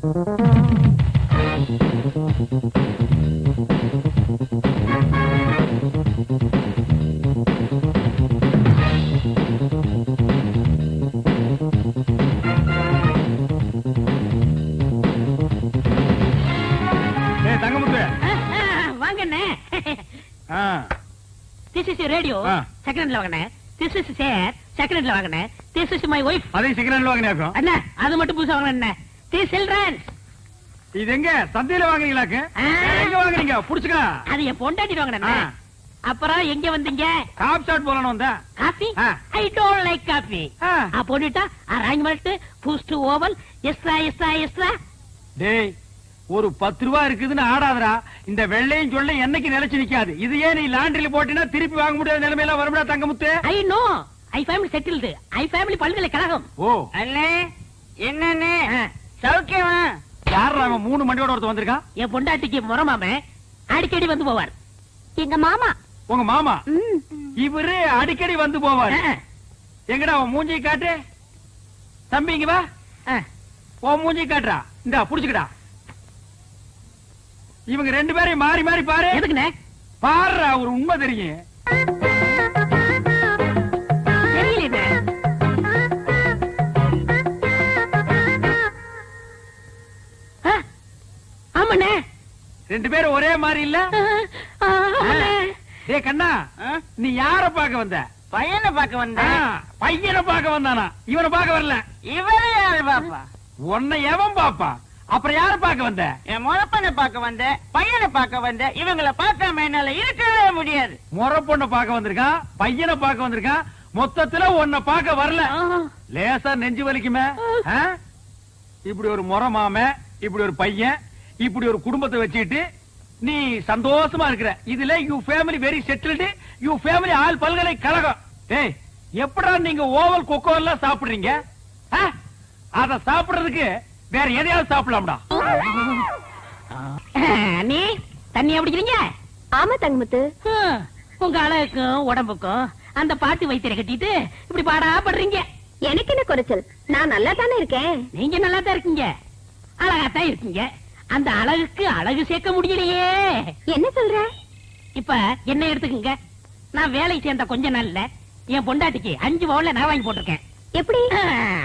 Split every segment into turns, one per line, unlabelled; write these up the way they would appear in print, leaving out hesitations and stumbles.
This is your radio. Second hand வாங்கனே. This is chair. Second hand வாங்கனே. This is my wife.
அதே second hand வாங்கனேக்கோ.
அண்ணா அது மட்டும் புதுசா வாங்கனே. This children.
இது எங்க சந்தையில வாங்குறீங்களாக்கு? எங்க வாங்குறீங்க? புடிச்சுக்க.
அது என் பொண்டாட்டி வாங்கனே. அப்புறம் எங்க வந்தீங்க?
காபி ஷாட் போறணும் வந்தா.
Coffee? I don't like coffee. போடிட்டா arrangement push to oval extra. டேய்
ஒரு 10 ரூபாய் இருக்குதுன்னு ஆடாதடா. இந்த வெள்ளையும் சொல்ல என்னைக்கு நிலைச்சு நிக்காது. இது ஏன் நீ லாண்டரியில போட்டினா திருப்பி வாங்க முடியாத நிலைமையில வரும்டா தங்கமுத்து.
I know. I family settled. I family பல்கலைக்கழகம்.
ஓ
அண்ணே என்னண்ணே சௌக்கியமா?
யாரா அவன் 3 மண்டியோட ஒருத்தர் வந்திருக்கான்?
என் பொண்டாட்டிக்கு முறமாமே அடிக்கடி வந்து போவார்.
எங்க மாமா.
உங்க மாமா? இவரு அடிக்கடி வந்து போவார். எங்கடா அவன் மூஞ்சி காட்டு. தம்பி இங்க வா. உன் மூஞ்சி காட்டுறா. இந்தா புடிச்சுக்கடா. இவங்க 2 பேரையும் மாறி மாறி பாரு.
எதுக்குண்ணே?
பாருடா ஒரு உண்மை தெரியும்.
தெரியல. ஆமாண்ணே
2 பேரும் ஒரே மாதிரி இல்ல? டேய் கண்ணா நீ யார பாக்க வந்த?
பையனை பார்க்க வந்தேன்.
பையனை பார்க்க வந்தானா? இவனை பார்க்க வரல.
இவரே யாரு பாப்பா?
உன்னை எவன் பாப்பா? அப்புறம் யார பார்க்க வந்த?
என் முறப்பனை பார்க்க வந்தேன், பையனை பார்க்க வந்தேன். இவங்களை பார்க்காம என்னால இருக்கவே முடியாது.
முறப்பொண்ணை பார்க்க வந்திருக்கான், பையனை பார்க்க வந்திருக்கான். மொத்தத்துல உன்னை பார்க்க வரல. லேசா நெஞ்சு வலிக்குமே. இப்படி ஒரு முறை மாம, இப்படி ஒரு பையன், இப்படி ஒரு குடும்பத்தை வச்சுட்டு நீ சந்தோஷமா இருக்கிற. இதுல you family very settled. You family all பல்கலைக்கழகம். டேய் எப்படா நீங்க ஓவல் கொக்கோ எல்லாம் சாப்பிடுறீங்க? அத சாப்பிடுறதுக்கு வேற எதையாவது சாப்பிடலாம்டா.
நீ தண்ணி அப்படிக்கிறீங்க?
ஆமா தங்கமுத்து.
உங்க அழகுக்கும் உடம்புக்கும் அந்த பாட்டு வைத்தியரை கட்டிட்டு இப்படி பாடா படுறீங்க.
எனக்கு என்ன குறைச்சல்? நான் நல்லா தானே இருக்கேன்.
நீங்க நல்லா தான் இருக்கீங்க, அழகாத்தான் இருக்கீங்க. அந்த அழகுக்கு அழகு சேர்க்க முடியலையே.
என்ன சொல்ற?
இப்ப என்ன எடுத்துக்கங்க. நான் வேலை சேர்ந்த கொஞ்ச நாள்ல என் பொண்டாட்டிக்கு 5 பவுன்ல நான் வாங்கி போட்டிருக்கேன்.
எப்படி?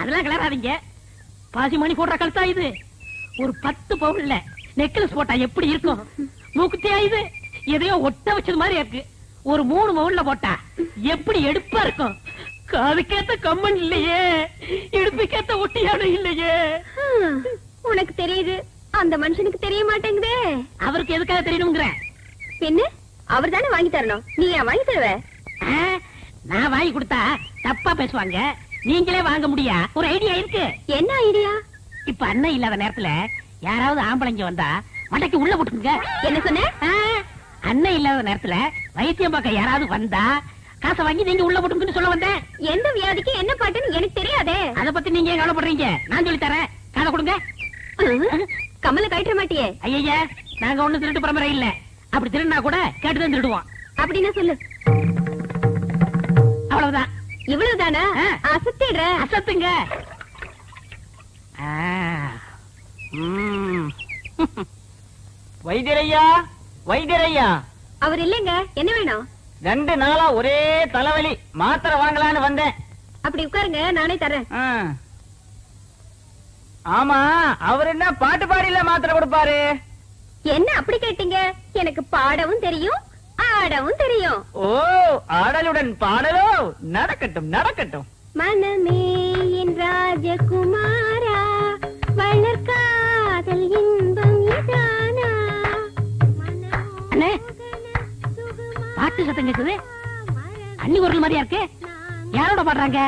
அதெல்லாம் கிளறாதீங்க. பாசி மணி போடுற கழுத்தா இது. ஒரு 10 பவுன்ல நெக்லஸ் போட்டா எப்படி இருக்கும்? மூக்குத்தியா இது எதையோ ஒட்ட வச்சது மாதிரி இருக்கு. ஒரு 3 பவுன்ல போட்டா எப்படி எடுப்பா இருக்கும்? காதுக்கேத்த கம்மன் இல்லையே, இடுப்புக்கேத்த ஒட்டியானம் இல்லையே.
உனக்கு தெரியுது, அந்த மனுஷனுக்கு தெரிய மாட்டேங்குதே.
அவருக்கு எதுக்காக தெரியணுங்கிற?
பின்ன அவர் தானே வாங்கி தரணும். நீ ஏன் வாங்கி தருவ?
நான் வாங்கி கொடுத்தா தப்பா பேசுவாங்க. நீங்களே வாங்க முடியா? ஒரு ஐடியா இருக்கு.
என்ன ஐடியா?
இப்ப அண்ணன் இல்லாத நேரத்துல யாராவது ஆம்பளைங்க வந்தா மண்டைக்கு உள்ள போட்டுங்க.
என்ன சொன்ன?
அண்ணன் இல்லாத நேரத்துல வைத்தியம் பார்க்க யாராவது வந்தா காசை வாங்கி நீங்க உள்ள போட்டுங்கன்னு சொல்ல வந்தேன்.
எந்த வியாதிக்கு என்ன பாட்டுன்னு எனக்கு தெரியாதே.
அத பத்தி நீங்க கவலைப்படுறீங்க. நான் சொல்லி தரேன். காதை கொடுங்க.
கமல கட்ட மாட்டியே?
ஐயா நாங்க ஒண்ணு திருட்டு பரம்பரை இல்ல. அப்படி திருடினா கூட கேட்டுதான் திருடுவோம்.
அப்படின்னா சொல்லு.
அவ்வளவுதான்.
இவ்வளவுதானா? அசத்திடுற.
அசத்துங்க.
வைத்தியரையா, வைத்தியரையா.
அவர் இல்லங்க. என்ன வேணும்?
2 நாளா ஒரே தலைவலி. மாத்திரை வாங்கலான்னு வந்தேன்.
அப்படி உட்காருங்க, நானே தரேன்.
ஆமா, அவர் என்ன பாட்டு பாடியில மாத்திரை கொடுப்பாரு?
என்ன அப்படி கேட்டீங்க? எனக்கு பாடவும் தெரியும், ஆடவும் தெரியும்.
ஓ, ஆடலுடன் பாடலோ? நடக்கட்டும் நடக்கட்டும்.
மனமே என் ராஜகுமாரா, வளர்காதல் இன்பம் இதானா?
அண்ணே பாட்டு சத்தம் கேக்குது. அண்ணி குரல் மாதிரியா இருக்கு. யாரோட பாடுறாங்க?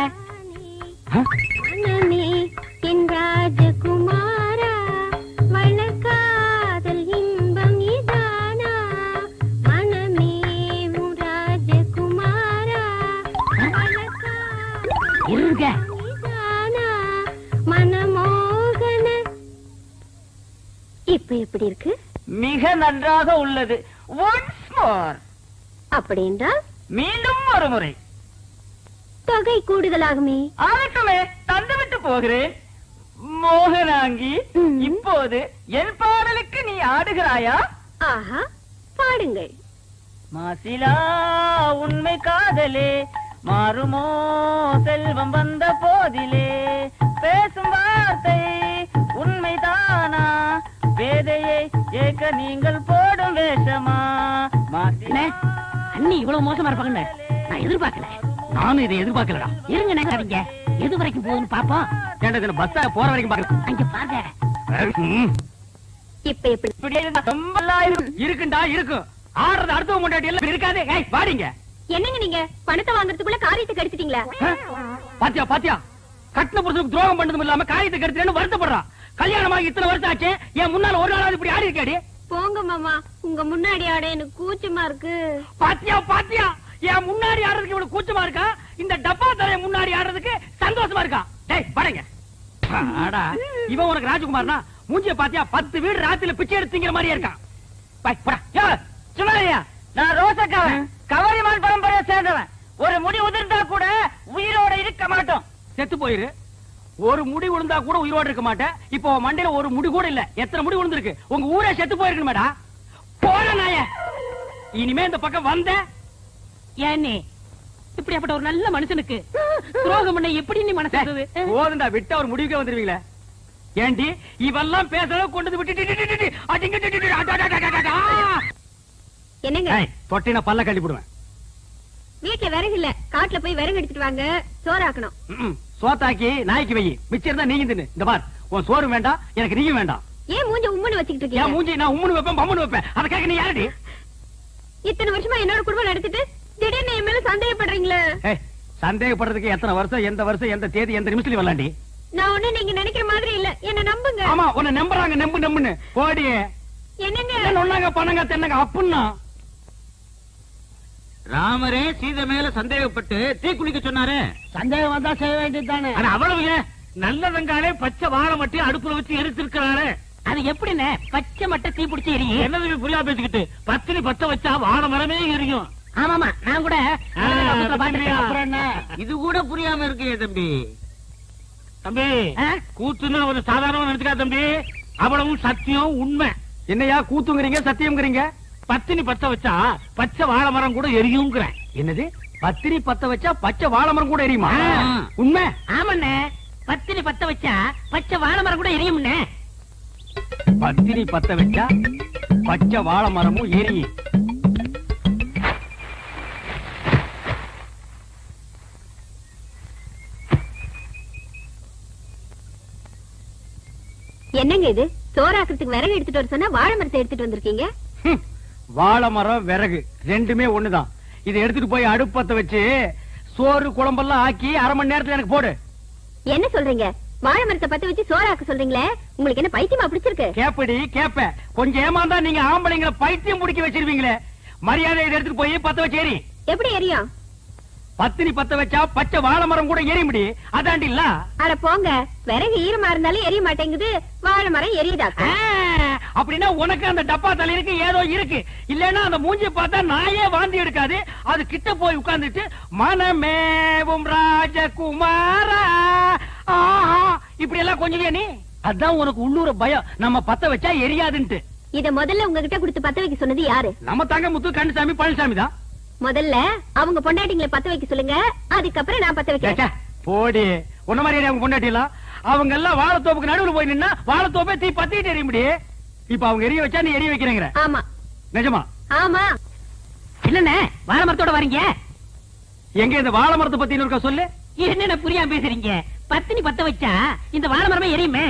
மனமே என் ராஜகுமாரா, வளர்காதல் இன்பம் இதானா? மனமே உன் ராஜகுமாரா,
இருங்க.
மனமோகன. இப்ப எப்படி இருக்கு?
மிக நன்றாக உள்ளது. Once more.
அப்படின்றால்
மீண்டும் ஒரு முறை.
தொகை கூடுதலாகுமே.
ஆகட்டுமே, தந்துவிட்டு போகிறேன். மோகனாங்கி இப்போது என் பாடலுக்கு நீ ஆடுகிறாயா?
ஆஹா, பாடுங்கள்.
மாசிலா உண்மை காதலே மாறுமோ செல்வம் வந்த போதிலே, பேசும் வார்த்தை உண்மைதானா, வேதையை ஏக்க நீங்கள் போடும் வேஷமா?
அண்ணே, அண்ணி இவ்வளவு மோசமா இருப்பாங்கன்னு நான் எதிர்பார்க்கல.
நானும் இதை எதிர்பார்க்கலடா.
இருங்க நினைக்காதீங்க, எது வரைக்கும் போகுதுன்னு பாப்போம்.
ஏன்டா இதுல பஸ்ஸா போற வரைக்கும் பாக்கலாம்.
அங்க பாருங்க.
இப்ப எப்படி?
இப்படி இருந்தா ரொம்ப நல்லா இருக்கும்.
இருக்குண்டா இருக்கும். ஆடுறது அடுத்தவங்க கொண்டாடி எல்லாம் இருக்காது. ஏய் வாடிங்க.
என்னங்க நீங்க பணத்தை வாங்குறதுக்குள்ள காரியத்தை கெடுத்துட்டீங்களா?
பாத்தியா பாத்தியா, கட்டின புருஷனுக்கு துரோகம் பண்ணதும் இல்லாம காரியத்தை கெடுத்துறேன்னு வருத்தப்படுறான். கல்யாணமாகி இத்தனை வருஷம் ஆச்சு, என் முன்னால ஒரு நாளாவது இப்படி ஆடி இருக்காடி.
போங்க மாமா, உங்க முன்னாடி ஆட எனக்கு கூச்சமா இருக்கு.
பாத்தியா பாத்தியா, என் முன்னாடி ஆடுறதுக்கு இவ்வளவு கூச்சமா இருக்கா, இந்த டப்பா தலைய முன்னாடி ஆடுறதுக்கு சந்தோஷமா இருக்கா. டேய் பாருங்க. ஆடா, இவன் உனக்கு ராஜகுமார்னா மூஞ்சிய பாத்தியா 10 வீடு ராத்திரில பிச்சை எடுத்துங்கிற மாதிரியே இருக்கான். பாய் போடா. யோ சும்மாரியா,
நான் ரோசக்காரன், கவரிமான் பரம்பரையை சேர்ந்தவன். ஒரு முடி உதிர்ந்தா கூட உயிரோட இருக்க மாட்டோம்.
செத்து போயிரு. ஒரு முடி விழுந்தா கூட உயிரோட இருக்க மாட்டேன். இப்போ உன் மண்டையில ஒரு முடி கூட இல்ல. எத்தனை முடி விழுந்திருக்கு? உங்க ஊரே செத்து போயிருக்கு மேடா. போற நாய, இனிமே இந்த பக்கம் வந்த
ஏன்னே இப்படியாப்பட்ட ஒரு நல்ல மனுஷனுக்கு துரோகம் பண்ண எப்படி நீ மனசு வந்தது?
போதுண்டா, விட்டா ஒரு முடிவுக்கே வந்துருவீங்களே. ஏண்டி இவெல்லாம் பேசுறத கொண்டு விட்டு
என்னங்க
தொட்டின பல்ல கட்டிவிடுவேன்.
வீட்டுல விறகு இல்ல, காட்டுல போய் விறகு எடுத்துட்டு வாங்க, சோறாக்கணும்.
சோத்தாக்கி நாய்க்கு வை, மிச்சம் இருந்தா நீங்க தின்னு. இந்த பார், உன் சோறு வேண்டாம், எனக்கு நீயும் வேண்டாம்.
ஏன் மூஞ்ச உம்முன்னு வச்சுக்கிட்டு
என்
இருக்கீங்க?
மூஞ்சி நான் உம்முன்னு வைப்பேன், பம்முன்னு வைப்பேன். அதை கேட்க நீ யாரடி?
இத்தனை வருஷமா என்னோட குடும்பம் நடத்திட்டு திடீர்னு என் மேல சந்தேகப்படுறீங்களே.
ஏய், சந்தேகப்படுறதுக்கு எத்தனை வருஷம், எந்த வருஷம், எந்த தேதி, எந்த நிமிஷத்துல வரலாண்டி?
நான் ஒண்ணு நீங்க நினைக்கிற மாதிரி இல்ல, என்ன நம்புங்க.
ஆமா, உன்னை நம்புறாங்க, நம்புன்னு போடி.
என்னங்க
ஒன்னாங்க பண்ணங்க தென்னங்க அப்புன்னா.
ராமரே சீதை மேல சந்தேகப்பட்டு தீ குளிக்க சொன்னாரு.
சந்தேகம் வந்தா செய்ய வேண்டியதுதானே.
ஆனா அவ்வளவு நல்ல வெங்காலே பச்சை வாழை மட்டும் அடுப்புல வச்சு எரிச்சிருக்கிறாரு.
அது எப்படின்னு பச்சை மட்டை தீ பிடிச்சி எரியும்.
என்னது புரியா பேசிக்கிட்டு, பத்தினி பத்த வச்சா வாழை மரமே எரியும்.
ஆமாமா, நான் கூட
அப்புறம் என்ன? இது கூட புரியாம இருக்கே தம்பி. தம்பி, கூத்துன்னு ஒரு சாதாரண நினைச்சுக்கா தம்பி. அவ்வளவும் சத்தியம் உண்மை.
என்னையா கூத்துங்கிறீங்க, சத்தியம்ங்கிறீங்க?
பத்தினி பத்த வச்சா பச்சை வாழை மரம் கூட எரியுங்கிறேன்.
என்னது? பத்திரி பத்த வச்சா பச்சை வாழை மரம் கூட எரியுமா? உண்மை?
ஆமாண்ணே, பத்தினி பத்த வச்சா பச்சை வாழை மரம் கூட எரியும்ண்ணே.
பத்திரி பத்த வச்சா பச்சை வாழை மரமும் எரியும்.
என்னங்க இது, சோறாக்குறதுக்கு விறகு எடுத்துட்டு வர சொன்னா வாழை மரத்தை எடுத்துட்டு வந்திருக்கீங்க.
வாழை மரம் விறகு ரெண்டுமே ஒண்ணுதான். இதை எடுத்துட்டு போய் அடுப்பத்த வச்சு சோறு குழம்பெல்லாம் ஆக்கி 1/2 மணி நேரத்துல எனக்கு போடு.
என்ன சொல்றீங்க? வாழை மரத்தை பத்த வச்சு சோறாக்க சொல்றீங்களே, உங்களுக்கு என்ன பைத்தியமா பிடிச்சிருக்கு?
கேப்படி கேப்ப, கொஞ்சம் ஏமாந்தா நீங்க ஆம்பளைங்களை பைத்தியம் முடிக்க வச்சிருவீங்களே. மரியாதை இதை எடுத்துட்டு போய் பத்த வச்சு எரி.
எப்படி எரியும்?
பத்தினி பத்த வச்சா பச்சை வாழை மரம் கூட எரிய முடி. அதாண்டி இல்ல?
அட போங்க, விறகு ஈரமா இருந்தாலும் எரிய மாட்டேங்குது, வாழை மரம் எரியுதாக்கா?
அப்படின்னா உனக்கு அந்த டப்பா தலையிருக்கு ஏதோ இருக்கு. இல்லன்னா அந்த மூஞ்சி பார்த்தா நாயே வாந்தி எடுக்காது. அது கிட்ட போய் உட்கார்ந்துட்டு மனமேவும் ராஜகுமாரா இப்படி எல்லாம் கொஞ்சம் நீ. அதான் உனக்கு உள்ளூர பயம், நம்ம பத்த வச்சா எரியாதுன்ட்டு.
இத முதல்ல உங்ககிட்ட கொடுத்து பத்த வைக்க சொன்னது யாரு?
நம்ம தாங்க முத்து கண்ணுசாமி பழனிசாமி தான்.
முதல்ல அவங்க பொண்டாட்டிங்களை பத்த வைக்க சொல்லுங்க, அதுக்கப்புறம் நான் பத்த வைக்கிறேன்.
போடி, உன்ன மாதிரி அவங்க பொண்டாட்டிலாம் அவங்க எல்லாம் வாழைத்தோப்புக்கு நடுவுல போய் நின்னா வாழைத்தோப்பே தீ பத்திட்டு எரிய முடியும். இப்ப அவங்க எரிய வச்சா நீ எரிய வைக்கிறேங்கிற?
ஆமா.
நிஜமா?
ஆமா.
என்னண்ணே வாழை மரத்தோட வரீங்க?
எங்க இந்த வாழை மரத்தை பத்தி இருக்கா சொல்லு.
என்ன புரியாம பேசுறீங்க? பத்தினி பத்த வச்சா இந்த வாழை மரமே எரியுமே.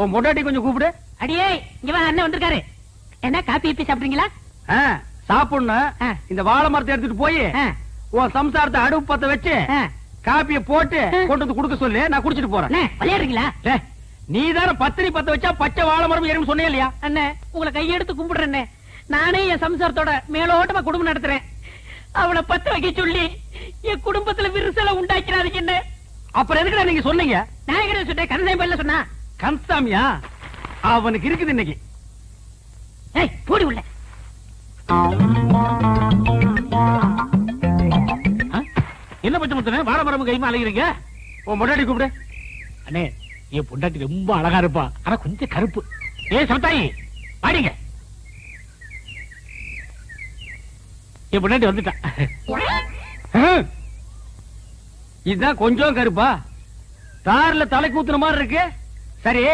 உன் பொண்டாட்டி கொஞ்சம் கூப்பிடு.
அடியே இங்க வா, அண்ணன் வந்திருக்காரு. என்ன காப்பி இப்பி சாப்பிடுறீங்களா?
சாப்பிடணும். இந்த வாழை மரத்தை எடுத்துட்டு போய் உன் சம்சாரத்தை அடுப்பு பத்த வச்சு காப்பிய போட்டு கொண்டு வந்து குடுக்க சொல்லு, நான் குடிச்சிட்டு போறேன்.
விளையாடுறீங்களா?
நீ தானே பத்திரி பத்த வச்சா பச்சை வாழை மரம் எரியும் சொன்னே இல்லையா?
அண்ணே, உங்களை கையெடுத்து கும்பிடுறேன். நானே என் சம்சாரத்தோட மேலோட்டமா குடும்பம் நடத்துறேன். அவளை பத்த வைக்க சொல்லி என் குடும்பத்துல விரிசலை உண்டாக்கிறாதீங்க. என்ன
அப்புறம் எதுக்குடா நீங்க சொன்னீங்க?
நான் கிட்ட சொன்னேன், கந்தசாமி பல்ல சொன்னா.
கந்தசாமியா? அவனுக்கு இருக்குது இன்னைக்கு.
போடி உள்ள.
என்ன பச்சை முத்தனே வாழை மரம் கைமா அலைகிறீங்க?
உன் பொண்டாட்டி கூப்பிடு.
அண்ணே, என் பொண்டாட்டி ரொம்ப அழகா இருப்பா, ஆனா கொஞ்சம் கருப்பு. ஏ சமத்தாயி பாடிங்க. என் பொண்டாட்டி வந்துட்டா.
இதுதான் கொஞ்சம் கருப்பா, தார்ல தலை கூத்துன மாதிரி இருக்கு. சரி,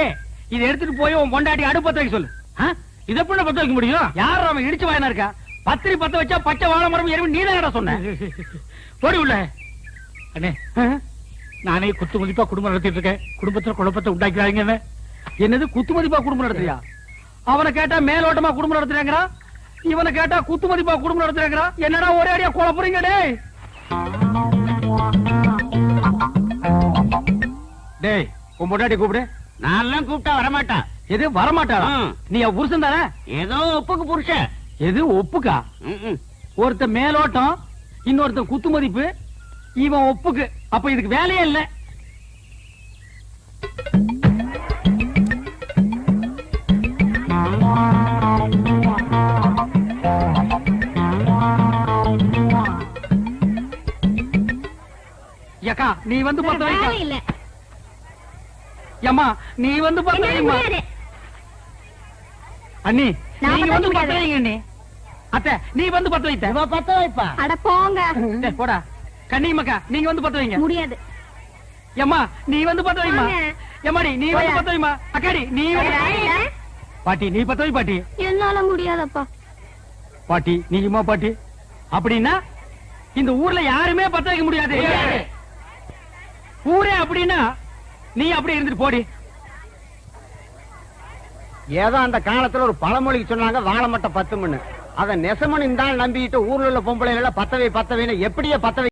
இதை எடுத்துட்டு போய் உன் பொண்டாட்டி அடுப்பத்த வைக்க சொல்லு.
இதை எப்படி பத்த வைக்க முடியும்?
யார் அவன் இடிச்சு வாயனா இருக்கா? பத்திரி பத்த வச்சா பச்சை வாழை மரம் எருமை நீதான் சொன்ன.
போடி உள்ள. அண்ணே, நானே குத்து மதிப்பா குடும்பம் நடத்திட்டு இருக்கேன். குடும்பத்துல குழப்பத்தை உண்டாக்கிறாங்க.
என்னது குத்து மதிப்பா குடும்பம் நடத்துறியா? அவனை கேட்டா மேலோட்டமா குடும்பம் நடத்துறாங்கறா, இவனை கேட்டா குத்து மதிப்பா குடும்பம் நடத்துறாங்கறா. என்னடா ஒரே அடியா குழப்பறீங்க டேய்? டேய், உன் பொண்டாட்டி கூப்பிடு.
நான் கூப்பிட்டா வரமாட்டான்.
எது வரமாட்டாளா? நீ அவ புருஷன் தானே?
ஏதோ ஒப்புக்கு புருஷன்.
எது ஒப்புக்கா? ஒருத்த மேலோட்டம், இன்னொருத்த குத்து மதிப்பு, இவன் ஒப்புக்கு. அப்ப இதுக்கு வேலையே இல்ல. யக்கா, நீ வந்து பத்த
வேலை
வைக்க.
இல்ல.
ஏம்மா, நீ வந்து பத்த
என்னால
வைமா.
முடியாது.
அண்ணி,
நான்
நீங்க
பத்த
வந்து
முடியாது.
பத்த வைங்க அண்ணி. அத்தை, நீ வந்து பத்த வைத்த.
இவ பத்த வைப்பா.
அட போங்க.
டேய், போடா. கண்ணியம்மாக்கா, நீங்க வந்து பத்த வைங்க.
முடியாது.
ஏம்மா, நீ வந்து பத்த வைமா.
வாங்க.
ஏமாடி, நீ வந்து
போடா.
பத்த வைமா. அக்காடி, நீ வந்து
வேலை இல்ல.
பாட்டி, நீ பத்த வை பாட்டி.
என்னால முடியாதப்பா.
பாட்டி, நீங்கம்மா பாட்டி. அப்படின்னா இந்த ஊர்ல யாருமே பத்த வைக்க முடியாது. ஊரே அப்படின்னா நீ அப்படி இருந்துட்டு போடி.
ஏதோ அந்த காலத்துல ஒரு பழமொழிக்கு சொன்னாங்க, வாழை மட்டை 10 மணி. அத நெசமணி தான் நம்பிட்டு ஊர்ல உள்ள பொம்பளை பத்தவை பத்தவைன்னு எப்படியே பத்தவை